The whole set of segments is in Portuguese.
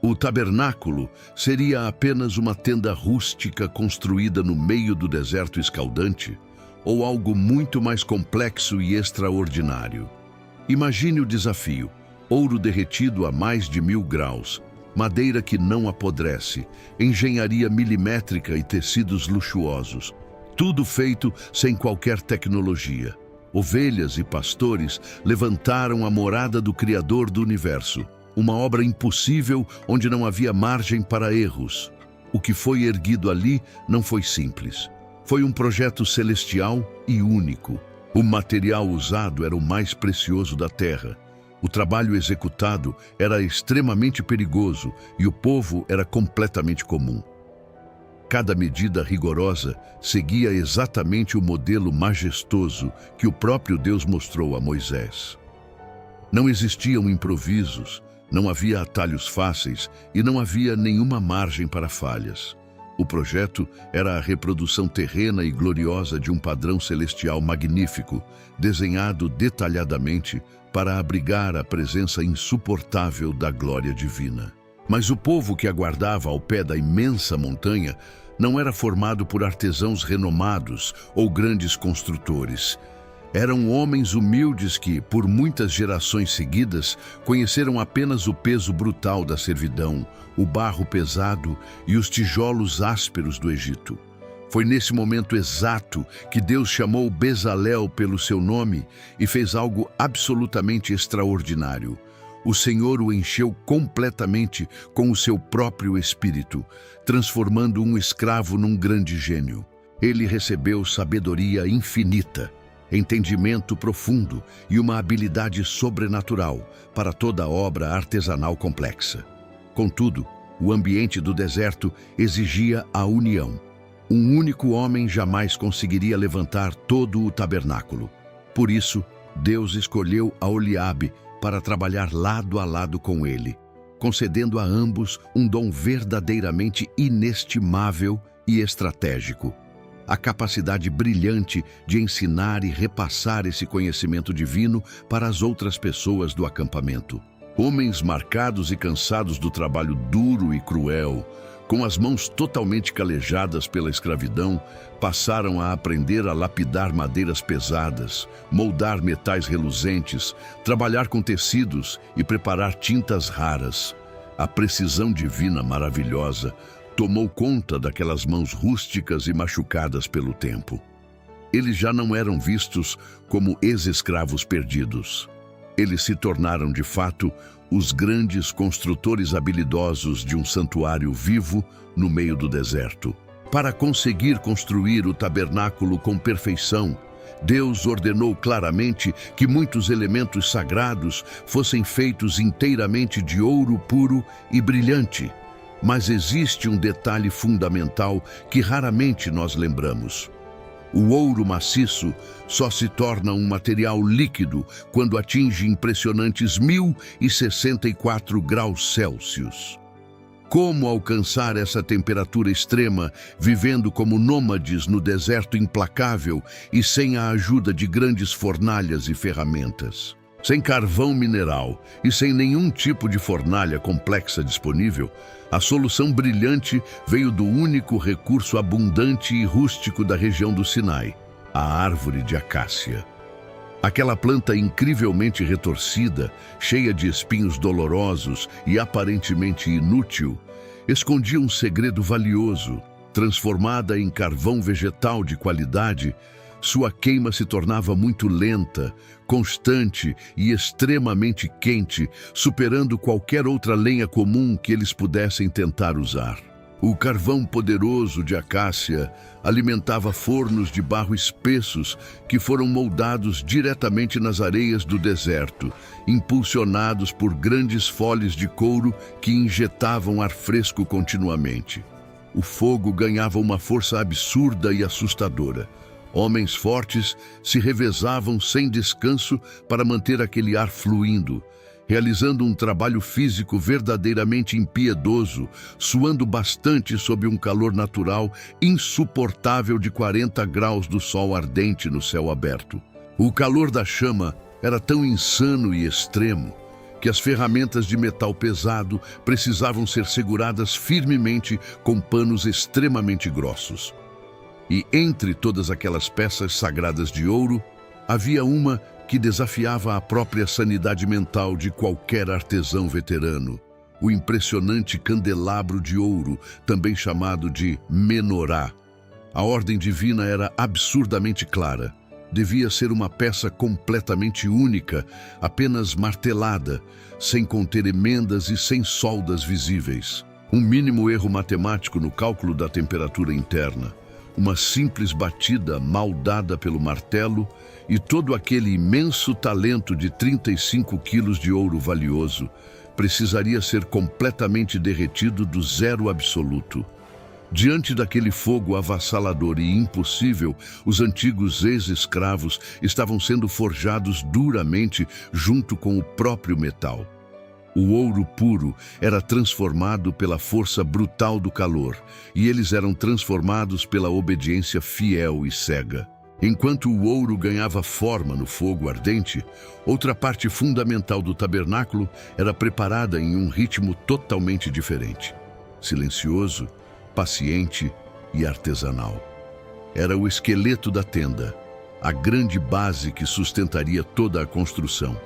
O tabernáculo seria apenas uma tenda rústica construída no meio do deserto escaldante, ou algo muito mais complexo e extraordinário? Imagine o desafio: ouro derretido a mais de 1000 graus, madeira que não apodrece, engenharia milimétrica e tecidos luxuosos. Tudo feito sem qualquer tecnologia. Ovelhas e pastores levantaram a morada do Criador do Universo. Uma obra impossível onde não havia margem para erros. O que foi erguido ali não foi simples. Foi um projeto celestial e único. O material usado era o mais precioso da terra. O trabalho executado era extremamente perigoso e o povo era completamente comum. Cada medida rigorosa seguia exatamente o modelo majestoso que o próprio Deus mostrou a Moisés. Não existiam improvisos, não havia atalhos fáceis e não havia nenhuma margem para falhas. O projeto era a reprodução terrena e gloriosa de um padrão celestial magnífico, desenhado detalhadamente para abrigar a presença insuportável da glória divina. Mas o povo que aguardava ao pé da imensa montanha não era formado por artesãos renomados ou grandes construtores. Eram homens humildes que, por muitas gerações seguidas, conheceram apenas o peso brutal da servidão, o barro pesado e os tijolos ásperos do Egito. Foi nesse momento exato que Deus chamou Bezalel pelo seu nome e fez algo absolutamente extraordinário. O Senhor o encheu completamente com o seu próprio espírito, transformando um escravo num grande gênio. Ele recebeu sabedoria infinita, entendimento profundo e uma habilidade sobrenatural para toda obra artesanal complexa. Contudo, o ambiente do deserto exigia a união. Um único homem jamais conseguiria levantar todo o tabernáculo. Por isso, Deus escolheu Aholiabe para trabalhar lado a lado com ele, concedendo a ambos um dom verdadeiramente inestimável e estratégico: a capacidade brilhante de ensinar e repassar esse conhecimento divino para as outras pessoas do acampamento. Homens marcados e cansados do trabalho duro e cruel, com as mãos totalmente calejadas pela escravidão, passaram a aprender a lapidar madeiras pesadas, moldar metais reluzentes, trabalhar com tecidos e preparar tintas raras. A precisão divina maravilhosa tomou conta daquelas mãos rústicas e machucadas pelo tempo. Eles já não eram vistos como ex-escravos perdidos. Eles se tornaram, de fato, os grandes construtores habilidosos de um santuário vivo no meio do deserto. Para conseguir construir o tabernáculo com perfeição, Deus ordenou claramente que muitos elementos sagrados fossem feitos inteiramente de ouro puro e brilhante. Mas existe um detalhe fundamental que raramente nós lembramos. O ouro maciço só se torna um material líquido quando atinge impressionantes 1064 graus Celsius. Como alcançar essa temperatura extrema vivendo como nômades no deserto implacável e sem a ajuda de grandes fornalhas e ferramentas? Sem carvão mineral e sem nenhum tipo de fornalha complexa disponível, a solução brilhante veio do único recurso abundante e rústico da região do Sinai: a árvore de acácia. Aquela planta incrivelmente retorcida, cheia de espinhos dolorosos e aparentemente inútil, escondia um segredo valioso. Transformada em carvão vegetal de qualidade, sua queima se tornava muito lenta, constante e extremamente quente, superando qualquer outra lenha comum que eles pudessem tentar usar. O carvão poderoso de acácia alimentava fornos de barro espessos que foram moldados diretamente nas areias do deserto, impulsionados por grandes folhas de couro que injetavam ar fresco continuamente. O fogo ganhava uma força absurda e assustadora. Homens fortes se revezavam sem descanso para manter aquele ar fluindo, realizando um trabalho físico verdadeiramente impiedoso, suando bastante sob um calor natural insuportável de 40 graus do sol ardente no céu aberto. O calor da chama era tão insano e extremo que as ferramentas de metal pesado precisavam ser seguradas firmemente com panos extremamente grossos. E entre todas aquelas peças sagradas de ouro, havia uma que desafiava a própria sanidade mental de qualquer artesão veterano: o impressionante candelabro de ouro, também chamado de menorá. A ordem divina era absurdamente clara. Devia ser uma peça completamente única, apenas martelada, sem conter emendas e sem soldas visíveis. Um mínimo erro matemático no cálculo da temperatura interna, uma simples batida mal dada pelo martelo e todo aquele imenso talento de 35 quilos de ouro valioso precisaria ser completamente derretido do zero absoluto. Diante daquele fogo avassalador e impossível, os antigos ex-escravos estavam sendo forjados duramente junto com o próprio metal. O ouro puro era transformado pela força brutal do calor, e eles eram transformados pela obediência fiel e cega. Enquanto o ouro ganhava forma no fogo ardente, outra parte fundamental do tabernáculo era preparada em um ritmo totalmente diferente. Silencioso, paciente e artesanal. Era o esqueleto da tenda, a grande base que sustentaria toda a construção.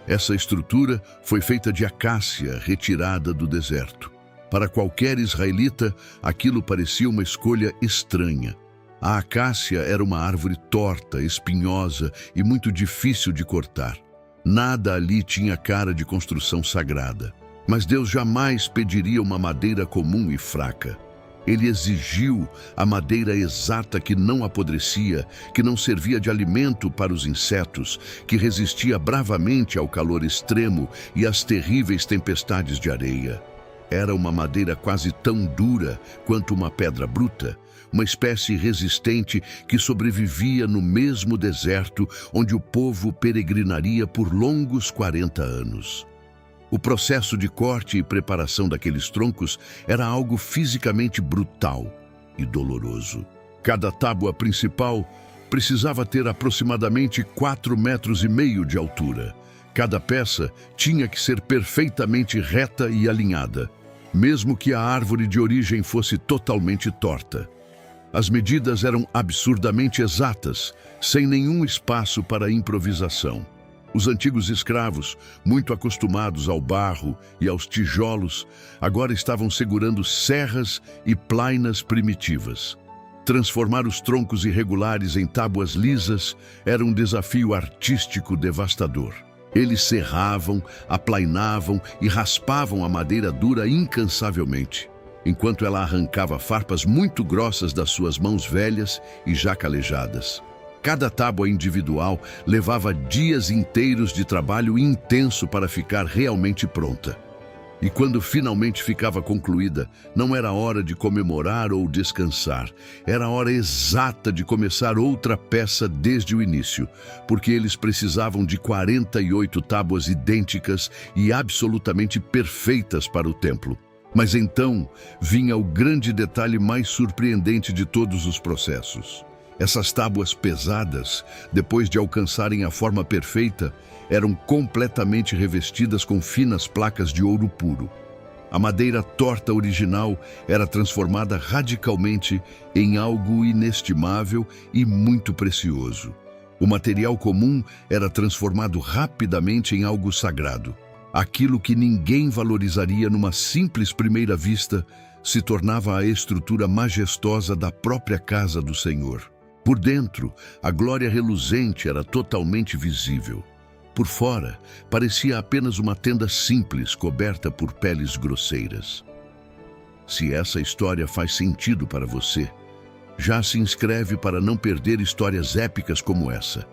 Essa estrutura foi feita de acácia retirada do deserto. Para qualquer israelita, aquilo parecia uma escolha estranha. A acácia era uma árvore torta, espinhosa e muito difícil de cortar. Nada ali tinha cara de construção sagrada. Mas Deus jamais pediria uma madeira comum e fraca. Ele exigiu a madeira exata que não apodrecia, que não servia de alimento para os insetos, que resistia bravamente ao calor extremo e às terríveis tempestades de areia. Era uma madeira quase tão dura quanto uma pedra bruta, uma espécie resistente que sobrevivia no mesmo deserto onde o povo peregrinaria por longos 40 anos. O processo de corte e preparação daqueles troncos era algo fisicamente brutal e doloroso. Cada tábua principal precisava ter aproximadamente 4,5 metros de altura. Cada peça tinha que ser perfeitamente reta e alinhada, mesmo que a árvore de origem fosse totalmente torta. As medidas eram absurdamente exatas, sem nenhum espaço para improvisação. Os antigos escravos, muito acostumados ao barro e aos tijolos, agora estavam segurando serras e plainas primitivas. Transformar os troncos irregulares em tábuas lisas era um desafio artístico devastador. Eles serravam, aplainavam e raspavam a madeira dura incansavelmente, enquanto ela arrancava farpas muito grossas das suas mãos velhas e já calejadas. Cada tábua individual levava dias inteiros de trabalho intenso para ficar realmente pronta. E quando finalmente ficava concluída, não era hora de comemorar ou descansar. Era a hora exata de começar outra peça desde o início, porque eles precisavam de 48 tábuas idênticas e absolutamente perfeitas para o templo. Mas então vinha o grande detalhe mais surpreendente de todos os processos. Essas tábuas pesadas, depois de alcançarem a forma perfeita, eram completamente revestidas com finas placas de ouro puro. A madeira torta original era transformada radicalmente em algo inestimável e muito precioso. O material comum era transformado rapidamente em algo sagrado. Aquilo que ninguém valorizaria numa simples primeira vista se tornava a estrutura majestosa da própria casa do Senhor. Por dentro, a glória reluzente era totalmente visível. Por fora, parecia apenas uma tenda simples coberta por peles grosseiras. Se essa história faz sentido para você, já se inscreve para não perder histórias épicas como essa.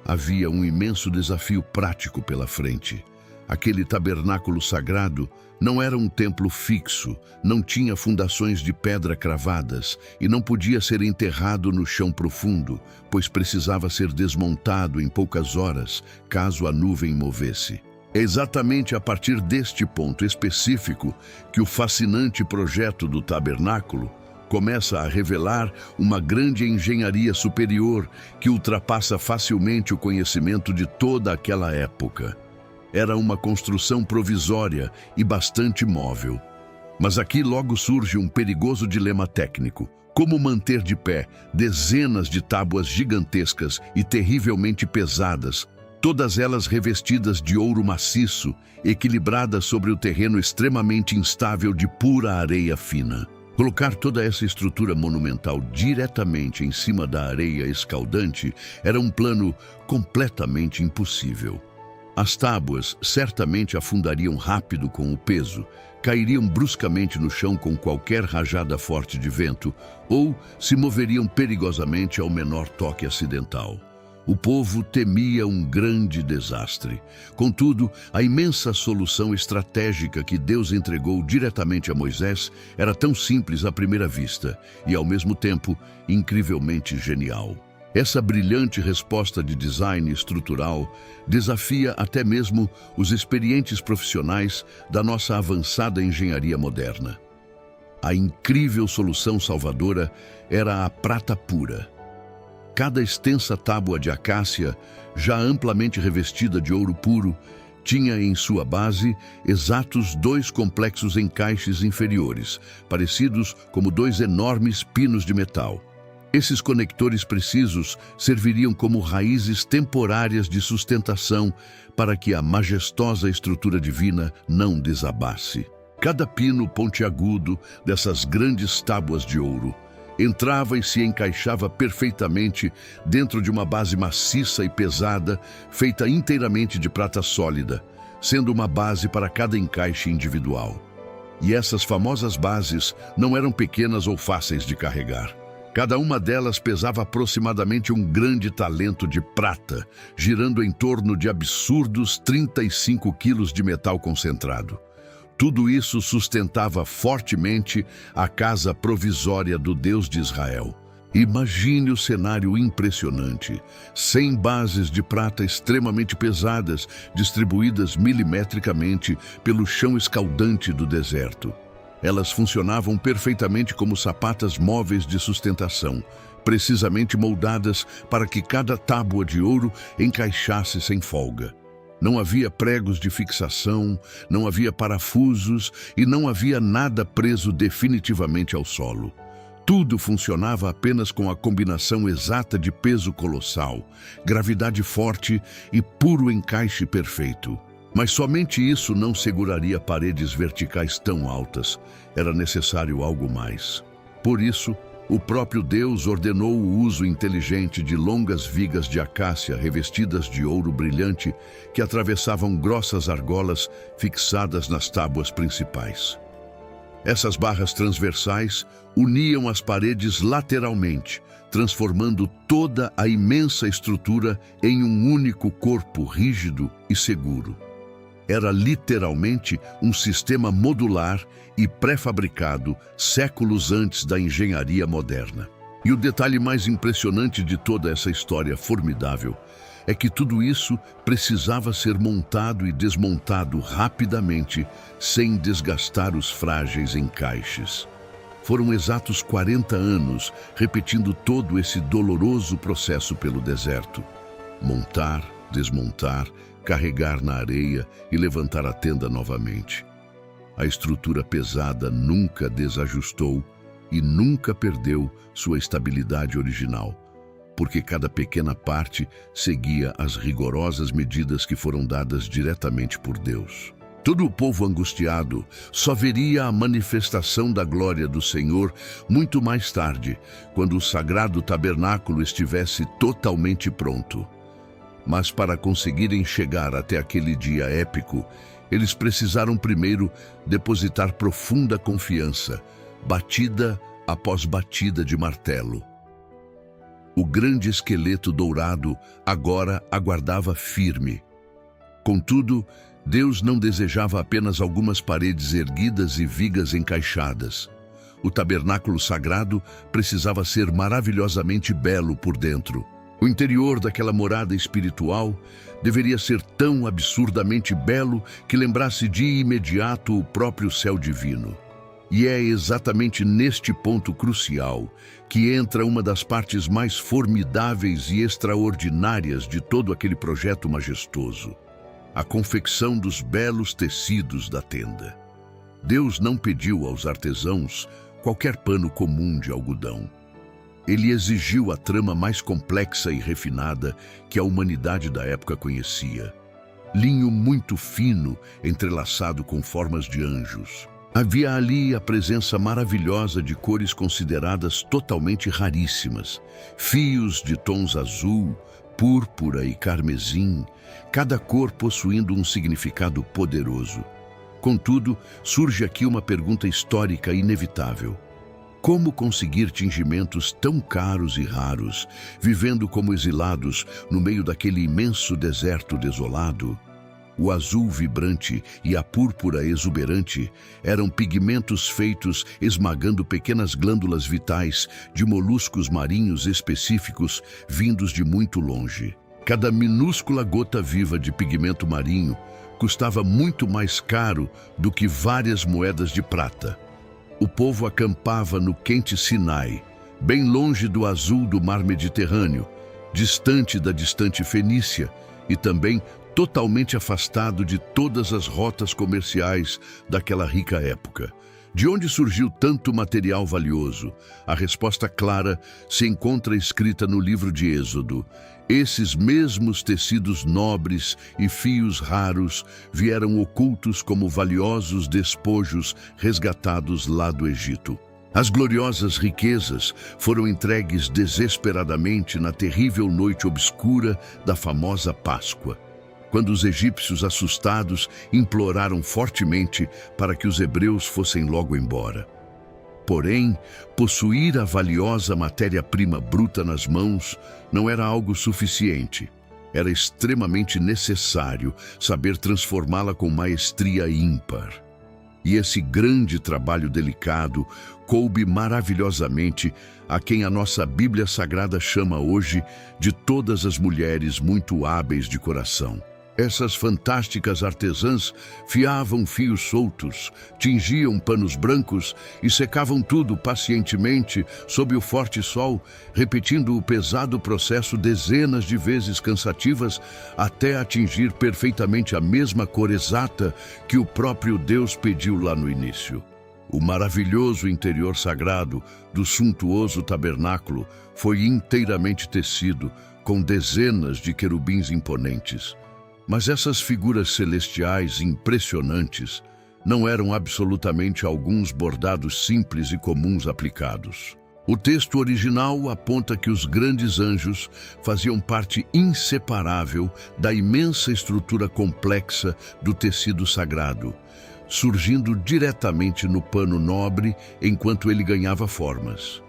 Havia um imenso desafio prático pela frente. Aquele tabernáculo sagrado não era um templo fixo, não tinha fundações de pedra cravadas e não podia ser enterrado no chão profundo, pois precisava ser desmontado em poucas horas, caso a nuvem movesse. É exatamente a partir deste ponto específico que o fascinante projeto do tabernáculo começa a revelar uma grande engenharia superior que ultrapassa facilmente o conhecimento de toda aquela época. era uma construção provisória e bastante móvel. Mas aqui logo surge um perigoso dilema técnico. Como manter de pé dezenas de tábuas gigantescas e terrivelmente pesadas, todas elas revestidas de ouro maciço, equilibradas sobre o terreno extremamente instável de pura areia fina? Colocar toda essa estrutura monumental diretamente em cima da areia escaldante era um plano completamente impossível. As tábuas certamente afundariam rápido com o peso, cairiam bruscamente no chão com qualquer rajada forte de vento ou se moveriam perigosamente ao menor toque acidental. O povo temia um grande desastre. Contudo, a imensa solução estratégica que Deus entregou diretamente a Moisés era tão simples à primeira vista e, ao mesmo tempo, incrivelmente genial. Essa brilhante resposta de design estrutural desafia até mesmo os experientes profissionais da nossa avançada engenharia moderna. A incrível solução salvadora era a prata pura. Cada extensa tábua de acácia, já amplamente revestida de ouro puro, tinha em sua base exatos 2 complexos encaixes inferiores, parecidos como 2 enormes pinos de metal. Esses conectores precisos serviriam como raízes temporárias de sustentação para que a majestosa estrutura divina não desabasse. Cada pino pontiagudo dessas grandes tábuas de ouro entrava e se encaixava perfeitamente dentro de uma base maciça e pesada, feita inteiramente de prata sólida, sendo uma base para cada encaixe individual. E essas famosas bases não eram pequenas ou fáceis de carregar. Cada uma delas pesava aproximadamente um grande talento de prata, girando em torno de absurdos 35 quilos de metal concentrado. Tudo isso sustentava fortemente a casa provisória do Deus de Israel. Imagine o cenário impressionante. 100 bases de prata extremamente pesadas, distribuídas milimetricamente pelo chão escaldante do deserto. Elas funcionavam perfeitamente como sapatas móveis de sustentação, precisamente moldadas para que cada tábua de ouro encaixasse sem folga. Não havia pregos de fixação, não havia parafusos e não havia nada preso definitivamente ao solo. Tudo funcionava apenas com a combinação exata de peso colossal, gravidade forte e puro encaixe perfeito. Mas somente isso não seguraria paredes verticais tão altas. Era necessário algo mais. Por isso, o próprio Deus ordenou o uso inteligente de longas vigas de acácia revestidas de ouro brilhante que atravessavam grossas argolas fixadas nas tábuas principais. Essas barras transversais uniam as paredes lateralmente, transformando toda a imensa estrutura em um único corpo rígido e seguro. Era literalmente um sistema modular e pré-fabricado séculos antes da engenharia moderna. E o detalhe mais impressionante de toda essa história formidável é que tudo isso precisava ser montado e desmontado rapidamente, sem desgastar os frágeis encaixes. Foram exatos 40 anos repetindo todo esse doloroso processo pelo deserto. Montar, desmontar, carregar na areia e levantar a tenda novamente. A estrutura pesada nunca desajustou e nunca perdeu sua estabilidade original, porque cada pequena parte seguia as rigorosas medidas que foram dadas diretamente por Deus. Todo o povo angustiado só veria a manifestação da glória do Senhor muito mais tarde, quando o sagrado tabernáculo estivesse totalmente pronto. Mas para conseguirem chegar até aquele dia épico, eles precisaram primeiro depositar profunda confiança, batida após batida de martelo. O grande esqueleto dourado agora aguardava firme. Contudo, Deus não desejava apenas algumas paredes erguidas e vigas encaixadas. O tabernáculo sagrado precisava ser maravilhosamente belo por dentro. O interior daquela morada espiritual deveria ser tão absurdamente belo que lembrasse de imediato o próprio céu divino. E é exatamente neste ponto crucial que entra uma das partes mais formidáveis e extraordinárias de todo aquele projeto majestoso. a confecção dos belos tecidos da tenda. Deus não pediu aos artesãos qualquer pano comum de algodão. Ele exigiu a trama mais complexa e refinada que a humanidade da época conhecia. Linho muito fino, entrelaçado com formas de anjos. Havia ali a presença maravilhosa de cores consideradas totalmente raríssimas. Fios de tons azul, púrpura e carmesim, cada cor possuindo um significado poderoso. Contudo, surge aqui uma pergunta histórica inevitável. Como conseguir tingimentos tão caros e raros, vivendo como exilados no meio daquele imenso deserto desolado? O azul vibrante e a púrpura exuberante eram pigmentos feitos esmagando pequenas glândulas vitais de moluscos marinhos específicos vindos de muito longe. Cada minúscula gota viva de pigmento marinho custava muito mais caro do que várias moedas de prata. O povo acampava no quente Sinai, bem longe do azul do mar Mediterrâneo, distante da distante Fenícia e também totalmente afastado de todas as rotas comerciais daquela rica época. De onde surgiu tanto material valioso? A resposta clara se encontra escrita no livro de Êxodo. Esses mesmos tecidos nobres e fios raros vieram ocultos como valiosos despojos resgatados lá do Egito. As gloriosas riquezas foram entregues desesperadamente na terrível noite obscura da famosa Páscoa, quando os egípcios, assustados, imploraram fortemente para que os hebreus fossem logo embora. Porém, possuir a valiosa matéria-prima bruta nas mãos não era algo suficiente. Era extremamente necessário saber transformá-la com maestria ímpar. E esse grande trabalho delicado coube maravilhosamente a quem a nossa Bíblia Sagrada chama hoje de todas as mulheres muito hábeis de coração. Essas fantásticas artesãs fiavam fios soltos, tingiam panos brancos e secavam tudo pacientemente sob o forte sol, repetindo o pesado processo dezenas de vezes cansativas até atingir perfeitamente a mesma cor exata que o próprio Deus pediu lá no início. O maravilhoso interior sagrado do suntuoso tabernáculo foi inteiramente tecido com dezenas de querubins imponentes. Mas essas figuras celestiais impressionantes não eram absolutamente alguns bordados simples e comuns aplicados. O texto original aponta que os grandes anjos faziam parte inseparável da imensa estrutura complexa do tecido sagrado, surgindo diretamente no pano nobre enquanto ele ganhava formas.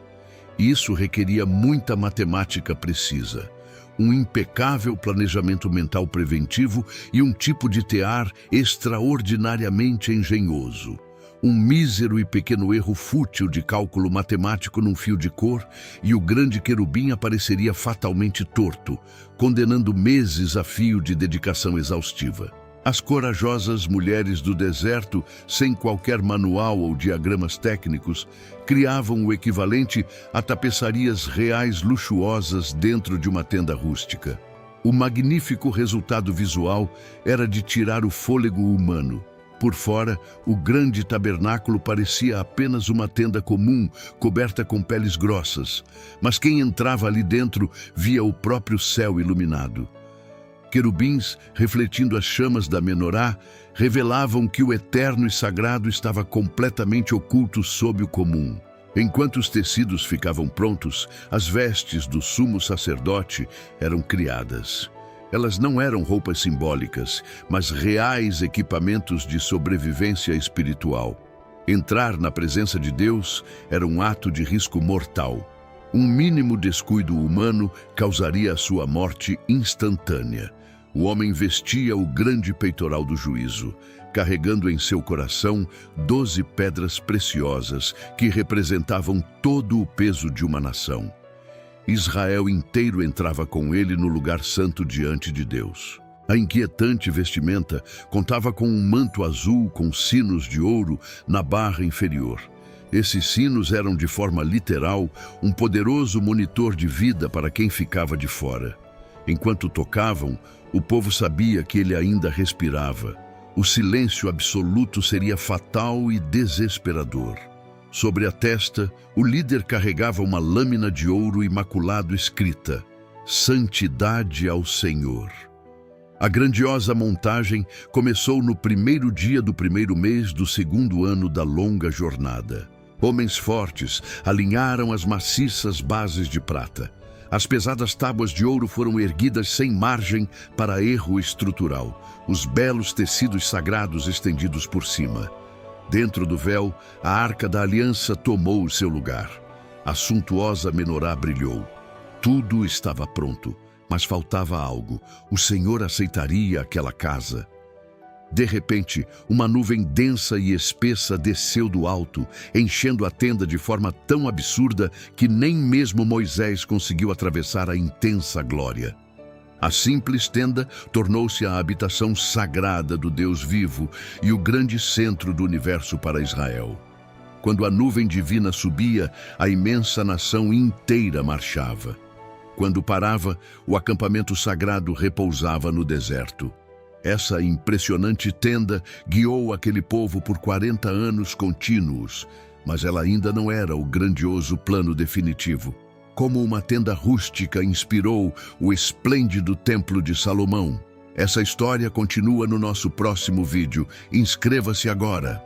Isso requeria muita matemática precisa, um impecável planejamento mental preventivo e um tipo de tear extraordinariamente engenhoso. Um mísero e pequeno erro fútil de cálculo matemático num fio de cor e o grande querubim apareceria fatalmente torto, condenando meses a fio de dedicação exaustiva. As corajosas mulheres do deserto, sem qualquer manual ou diagramas técnicos, criavam o equivalente a tapeçarias reais luxuosas dentro de uma tenda rústica. O magnífico resultado visual era de tirar o fôlego humano. Por fora, o grande tabernáculo parecia apenas uma tenda comum, coberta com peles grossas, mas quem entrava ali dentro via o próprio céu iluminado. Querubins, refletindo as chamas da menorá, revelavam que o eterno e sagrado estava completamente oculto sob o comum. Enquanto os tecidos ficavam prontos, as vestes do sumo sacerdote eram criadas. Elas não eram roupas simbólicas, mas reais equipamentos de sobrevivência espiritual. Entrar na presença de Deus era um ato de risco mortal. Um mínimo descuido humano causaria a sua morte instantânea. O homem vestia o grande peitoral do juízo, carregando em seu coração 12 pedras preciosas que representavam todo o peso de uma nação. Israel inteiro entrava com ele no lugar santo diante de Deus. A inquietante vestimenta contava com um manto azul com sinos de ouro na barra inferior. Esses sinos eram, de forma literal, um poderoso monitor de vida para quem ficava de fora. Enquanto tocavam, o povo sabia que ele ainda respirava. O silêncio absoluto seria fatal e desesperador. Sobre a testa, o líder carregava uma lâmina de ouro imaculado escrita: Santidade ao Senhor. A grandiosa montagem começou no primeiro dia do primeiro mês do segundo ano da longa jornada. Homens fortes alinharam as maciças bases de prata. As pesadas tábuas de ouro foram erguidas sem margem para erro estrutural, os belos tecidos sagrados estendidos por cima. Dentro do véu, a Arca da Aliança tomou o seu lugar. A suntuosa menorá brilhou. Tudo estava pronto, mas faltava algo. O Senhor aceitaria aquela casa. De repente, uma nuvem densa e espessa desceu do alto, enchendo a tenda de forma tão absurda que nem mesmo Moisés conseguiu atravessar a intensa glória. A simples tenda tornou-se a habitação sagrada do Deus vivo e o grande centro do universo para Israel. Quando a nuvem divina subia, a imensa nação inteira marchava. Quando parava, o acampamento sagrado repousava no deserto. Essa impressionante tenda guiou aquele povo por 40 anos contínuos, mas ela ainda não era o grandioso plano definitivo. Como uma tenda rústica inspirou o esplêndido Templo de Salomão. Essa história continua no nosso próximo vídeo. Inscreva-se agora!